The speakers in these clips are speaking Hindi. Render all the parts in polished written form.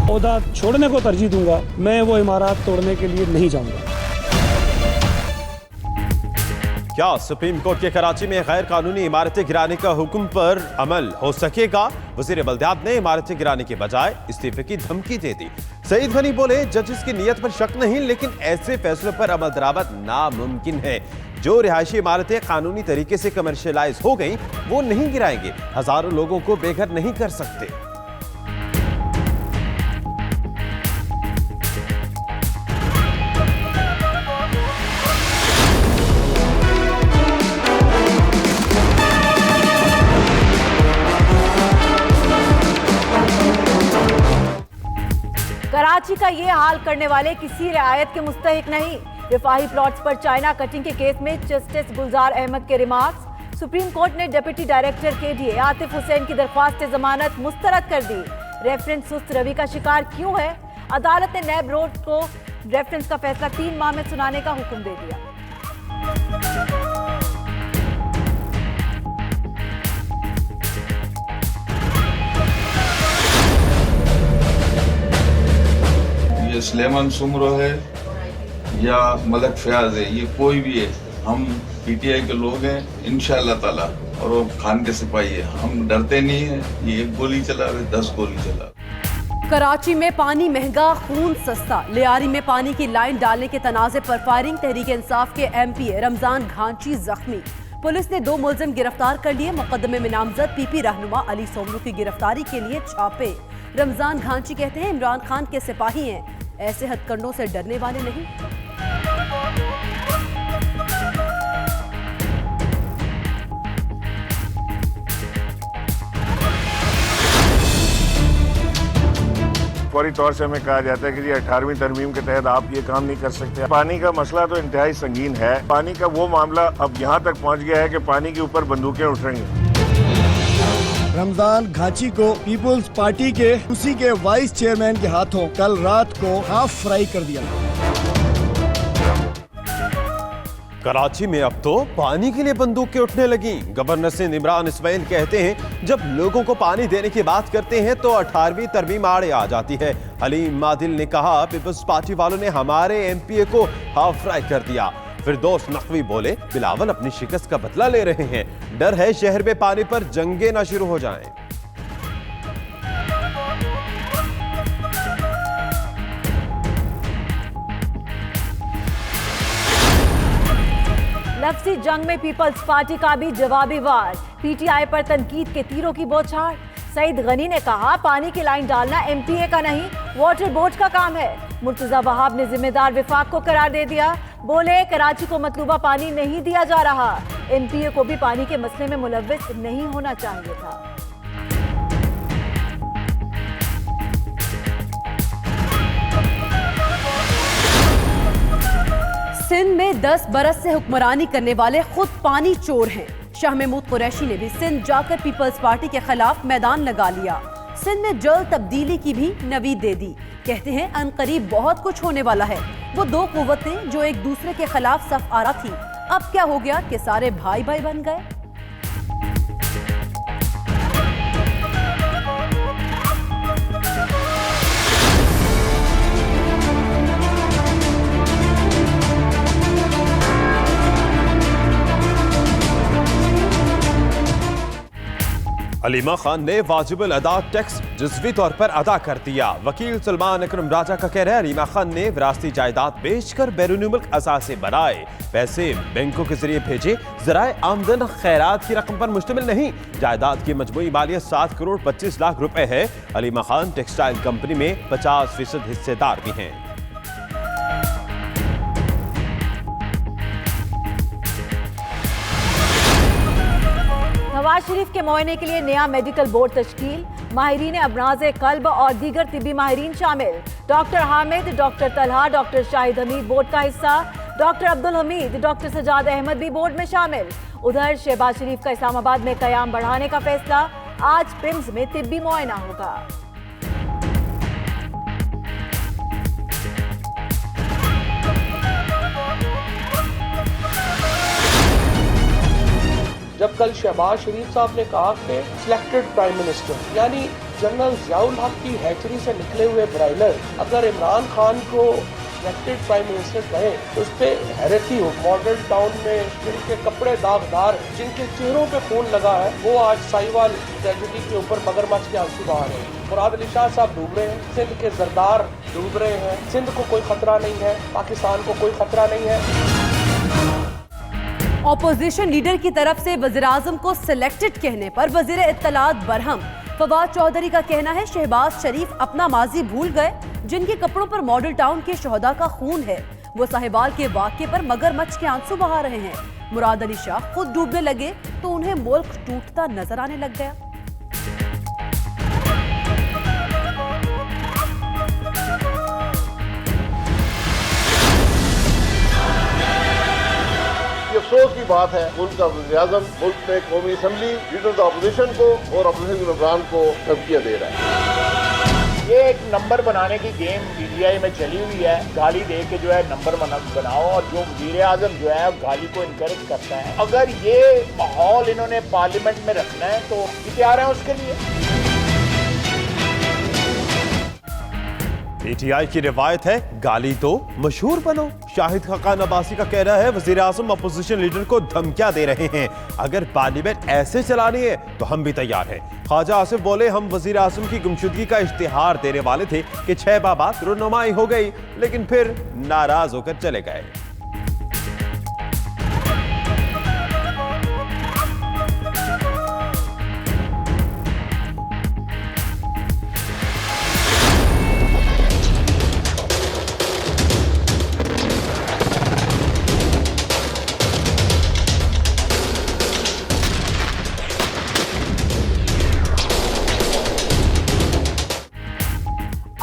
ओहदा छोड़ने को तरजीह दूंगा, मैं वो इमारत तोड़ने के लिए नहीं जाऊंगा। क्या सुप्रीम कोर्ट के कराची में गैर कानूनी इमारतें गिराने का हुक्म पर अमल हो सकेगा? वजीर बल्दियात ने इमारतें गिराने के बजाय इस्तीफे की धमकी दे दी। सईद गनी बोले, जजेस की नीयत पर शक नहीं, लेकिन ऐसे फैसलों पर अमल दरामद नामुमकिन है। जो रिहायशी इमारतें कानूनी तरीके से कमर्शियलाइज हो गई वो नहीं गिराएंगे। हजारों लोगों को बेघर नहीं कर सकते। कराची का ये हाल करने वाले किसी रियायत के मुस्तहिक नहीं। रिफाही प्लॉट्स पर चाइना कटिंग के केस में जस्टिस गुलजार अहमद के रिमार्क्स। सुप्रीम कोर्ट ने deputy director KDA Atif Hussain की दरख्वास्त जमानत मुस्तरद कर दी। रेफरेंस सुस्त रवि का शिकार क्यों है? अदालत ने नैब रोड को रेफरेंस का फैसला 3 माह में सुनाने का हुक्म दे दिया। ये सुलेमान सुमरो है या मलक फयाज है, ये कोई भी है, हम पीटीआई के लोग हैं इंशाअल्लाह ताला, और वो खान के सिपाही है, हम डरते नहीं है। ये 1 गोली चला रहे, 10 गोली चला। कराची में पानी महंगा, खून सस्ता। लियारी में पानी की लाइन डालने के तनाज़े पर फायरिंग। तहरीक इंसाफ के एमपी रमजान घांची जख्मी। पुलिस ने 2 मुलजिम गिरफ्तार कर लिए। मुकदमे में नामजद पीपी रहनुमा अली सोमरू की गिरफ्तारी के लिए छापे। रमजान घांची कहते हैं इमरान खान के सिपाही हैं, ऐसे हथकंडों से डरने वाले नहीं। फौरी तौर से हमें कहा जाता है कि जी 18वीं तरमीम के तहत आप ये काम नहीं कर सकते। पानी का मसला तो इंतहाई संगीन है। पानी का वो मामला अब यहाँ तक पहुँच गया है कि पानी के ऊपर बंदूकें उठ रही हैं। रमजान घांची को पीपुल्स पार्टी के उसी के वाइस चेयरमैन के हाथों कल रात को हाफ फ्राई कर दिया। कराची में अब तो पानी के लिए बंदूकें उठने लगी। गवर्नर सिंध इमरान इस्माइल कहते हैं जब लोगों को पानी देने की बात करते हैं तो 18वीं तरमीम आड़े आ जाती है। हलीम मादिल ने कहा पीपल्स पार्टी वालों ने हमारे एमपीए को हाफ फ्राई कर दिया। फिरदौस नकवी बोले बिलावल अपनी शिकस्त का बदला ले रहे हैं, डर है शहर में पानी पर जंगें ना शुरू हो जाएं। लफ्जी जंग में पीपल्स पार्टी का भी जवाबी वार। पीटीआई पर तनकीद के तीरों की बौछार। सईद गनी ने कहा पानी की लाइन डालना एमपीए का नहीं, वाटर बोर्ड का काम है। मुर्तजा वहाब ने जिम्मेदार विफाक को करार दे दिया। बोले कराची को मतलूबा पानी नहीं दिया जा रहा, एमपीए को भी पानी के मसले में मुलव्विस नहीं होना चाहिए था। सिंध में 10 बरस से हुक्मरानी करने वाले खुद पानी चोर हैं। शाह महमूद कुरैशी ने भी सिंध जाकर पीपल्स पार्टी के खिलाफ मैदान लगा लिया। सिंध में जल्द तब्दीली की भी नवीद दे दी। कहते हैं अनकरीब बहुत कुछ होने वाला है। वो 2 कुव्वतें जो एक दूसरे के खिलाफ सफ आरा थी, अब क्या हो गया कि सारे भाई भाई बन गए। अलीमा खान ने वाजिबुल अदा टैक्स जुज़वी तौर पर अदा कर दिया। वकील सलमान अकरम राजा का कहना है अलीमा खान ने विरासती जायदाद बेचकर बैरूनी मुल्क असासे बनाए, पैसे बैंकों के जरिए भेजे। ज़राए आमदन खैरात की रकम पर मुश्तमिल नहीं। जायदाद की मजमूई मालियत 7 करोड़ 25 लाख रुपए है। अलीमा खान टेक्सटाइल कंपनी में 50% हिस्सेदार भी हैं। नवाज शरीफ के मुआयने के लिए नया मेडिकल बोर्ड तश्कील। माहिरीन अमराज़े क़ल्ब और दीगर तिब्बी माहिरीन शामिल। Doctor Hamid, doctor Talha, doctor Shahid Hamid board का हिस्सा। डॉक्टर अब्दुल हमीद, डॉक्टर सजाद अहमद भी बोर्ड में शामिल। उधर शहबाज शरीफ का इस्लामाबाद में क़याम बढ़ाने का फैसला। आज पिम्स में तिब्बी मुआयना होगा। जब कल शहबाज शरीफ साहब ने कहा कि सिलेक्टेड प्राइम मिनिस्टर यानी जनरल जियाउल हक की हैचरी से निकले हुए ब्रायलर अगर इमरान खान को सिलेक्टेड प्राइम मिनिस्टर कहे तो उस पर हैरत ही हो। मॉडल टाउन में जिनके कपड़े दागदार, जिनके चेहरों पे खून लगा है, वो आज साहिवाल ट्रेजेडी के ऊपर मगरमच्छ के आंसू बहा रहे हैं। मुराद अली शाह साहब डूब रहे हैं, सिंध के जरदार डूब रहे हैं। सिंध को कोई खतरा नहीं है, पाकिस्तान को कोई खतरा नहीं है। ऑपोजिशन लीडर की तरफ से वज़ीर-ए-आज़म को सिलेक्टेड कहने पर वज़ीर इत्तलात बरहम फवाद चौधरी का कहना है शहबाज शरीफ अपना माजी भूल गए। जिनके कपड़ों पर मॉडल टाउन के शोहदा का खून है वो साहिवाल के वाक़े पर मगरमच्छ के आंसू बहा रहे हैं। मुराद अली शाह खुद डूबने लगे तो उन्हें मुल्क टूटता नजर आने लग गया। ये अफसोस की बात है उनका वज़ीर-ए-आज़म मुल्क में कौमी असम्बली लीडर अपोजिशन को और अपोजिशन इमरान को धमकियां दे रहा है। ये एक नंबर बनाने की गेम पीटीआई में चली हुई है। गाली दे के जो है नंबर बनाओ और जो वज़ीर-ए-आज़म जो है गाली को इनकरेज करता है। अगर ये माहौल इन्होंने पार्लियामेंट में रखना है तो तैयार है उसके लिए। पीटीआई की रिवायत है गाली दो मशहूर बनो। शाहिद खाकान अब्बासी का कहना है वज़ीर आज़म अपोजिशन लीडर को धमकियां दे रहे हैं। अगर पार्लियामेंट ऐसे चलानी है तो हम भी तैयार हैं। ख्वाजा आसिफ बोले हम वज़ीर आज़म की गुमशुदगी का इश्तिहार देने वाले थे कि 6 माह बाद रुनुमाई हो गई, लेकिन फिर नाराज होकर चले गए।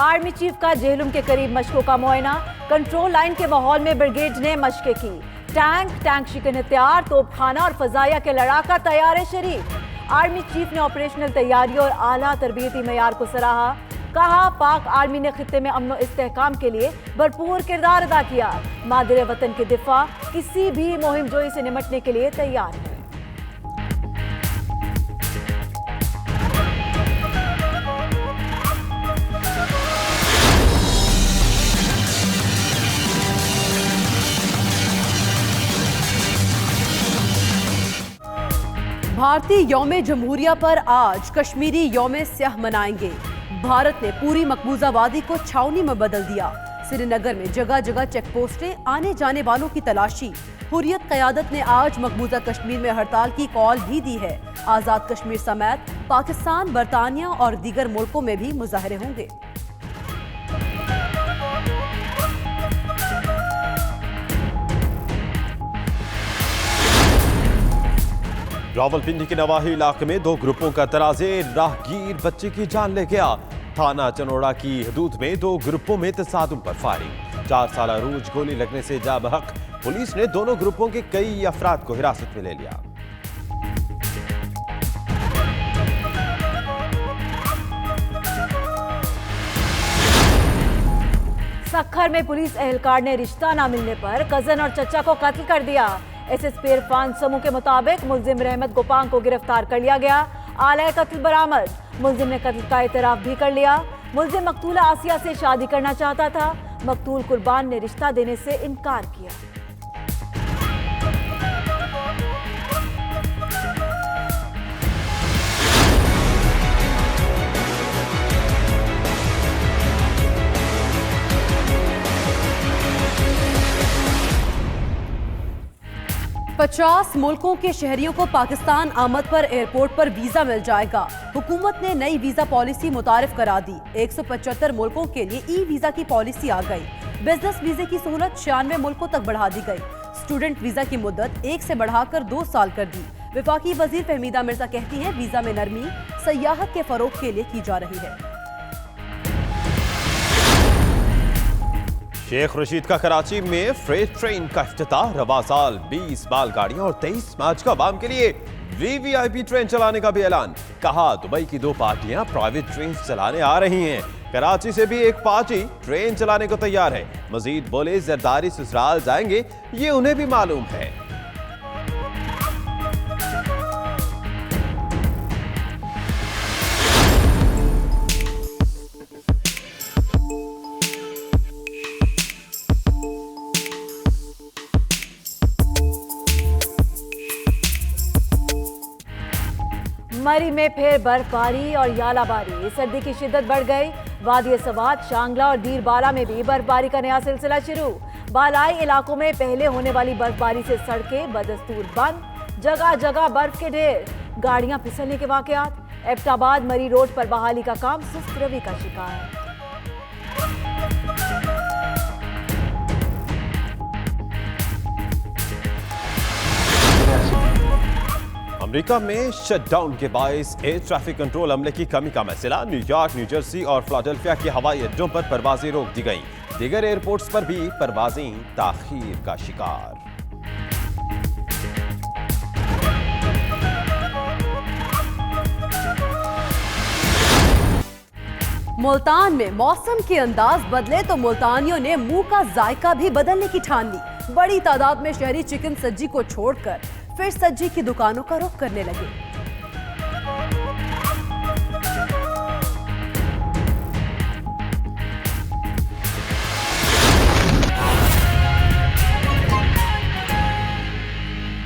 आर्मी चीफ का जेहलुम के करीब मशकों का मुआयना। कंट्रोल लाइन के माहौल में ब्रिगेड ने मशकें की। टैंक शिकन हथियार, तोपखाना और फजाया के लड़ाका तैयार शरीक। आर्मी चीफ ने ऑपरेशनल तैयारी और आला तरबियती मयार को सराहा। कहा पाक आर्मी ने खित्ते में अमन इस्तेहकाम के लिए भरपूर किरदार अदा किया। मादरे वतन के दिफा किसी भी मुहिम जोई से निमटने के लिए तैयार है। भारतीय यौम जमहूरिया पर आज कश्मीरी यौम स्याह मनाएंगे। भारत ने पूरी मकबूजा वादी को छावनी में बदल दिया। श्रीनगर में जगह जगह चेक पोस्टें, आने जाने वालों की तलाशी। हुर्रियत क़यादत ने आज मकबूजा कश्मीर में हड़ताल की कॉल भी दी है। आज़ाद कश्मीर समेत पाकिस्तान, बरतानिया और दीगर मुल्कों में भी मुजाहरे होंगे। रावलपिंडी के नवाही इलाके में 2 ग्रुपों का तनाज़े, राहगीर बच्चे की जान ले गया। थाना चनोड़ा की हदूद में 2 ग्रुपों में तसादुम पर फायरिंग। 4 साल रोज गोली लगने से जा बहक। पुलिस ने दोनों ग्रुपों के कई अफराद को हिरासत में ले लिया। सखर में पुलिस एहलकार ने रिश्ता न मिलने पर कजन और चचा को कत्ल कर दिया। एसएसपी इरफान समूह के मुताबिक मुलजिम रहमत गोपांग को गिरफ्तार कर लिया गया। आलय कत्ल बरामद। मुलजिम ने कत्ल का इतराफ भी कर लिया। मुलजिम मकतूला आसिया से शादी करना चाहता था। मकतूल कुर्बान ने रिश्ता देने से इनकार किया। पचास मुल्कों के शहरियों को पाकिस्तान आमद पर एयरपोर्ट पर वीजा मिल जाएगा। हुकूमत ने नई वीजा पॉलिसी मुतारिफ करा दी। 175 मुल्कों के लिए ई वीजा की पॉलिसी आ गई। बिजनेस वीजे की सहूलत 96 मुल्कों तक बढ़ा दी गई। स्टूडेंट वीजा की मुद्दत 1 से बढ़ाकर 2 साल कर दी। वफाकी वजीर फहमीदा मिर्जा कहती है वीजा में नरमी सयाहत के फरोग के लिए की जा रही है। शेख रशीद का कराची में फ्रेट ट्रेन का इफ्तिताह। रवा साल 20 मालगाड़ियां और 23 मार्च को आवाम के लिए वीवीआईपी ट्रेन चलाने का भी ऐलान। कहा दुबई की 2 पार्टियां प्राइवेट ट्रेन चलाने आ रही हैं। कराची से भी एक पार्टी ट्रेन चलाने को तैयार है। मजीद बोले जरदारी ससुराल जाएंगे, ये उन्हें भी मालूम है। मरी में फिर बर्फबारी और यालाबारी, सर्दी की शिद्दत बढ़ गई। वादी सवात, शांगला और दीरबाला में भी बर्फबारी का नया सिलसिला शुरू। बालाई इलाकों में पहले होने वाली बर्फबारी से सड़कें बदस्तूर बंद, जगह जगह बर्फ के ढेर, गाड़ियां फिसलने के वाकयात। एबटाबाद मरी रोड पर बहाली का काम सुस्त रवि का शिकार। अमेरिका में शटडाउन के बायस एयर ट्रैफिक कंट्रोल अमले की कमी का मसला। न्यूयॉर्क, न्यू जर्सी और फिलाडेल्फिया के हवाई अड्डों पर परवाजें रोक दी गईं। दीगर एयरपोर्ट्स पर भी परवाजें ताखीर का शिकार। मुल्तान में मौसम के अंदाज बदले तो मुल्तानियों ने मुंह का जायका भी बदलने की ठान ली। बड़ी तादाद में शहरी चिकन सज्जी को छोड़कर फिर सज्जी की दुकानों का रुख करने लगे।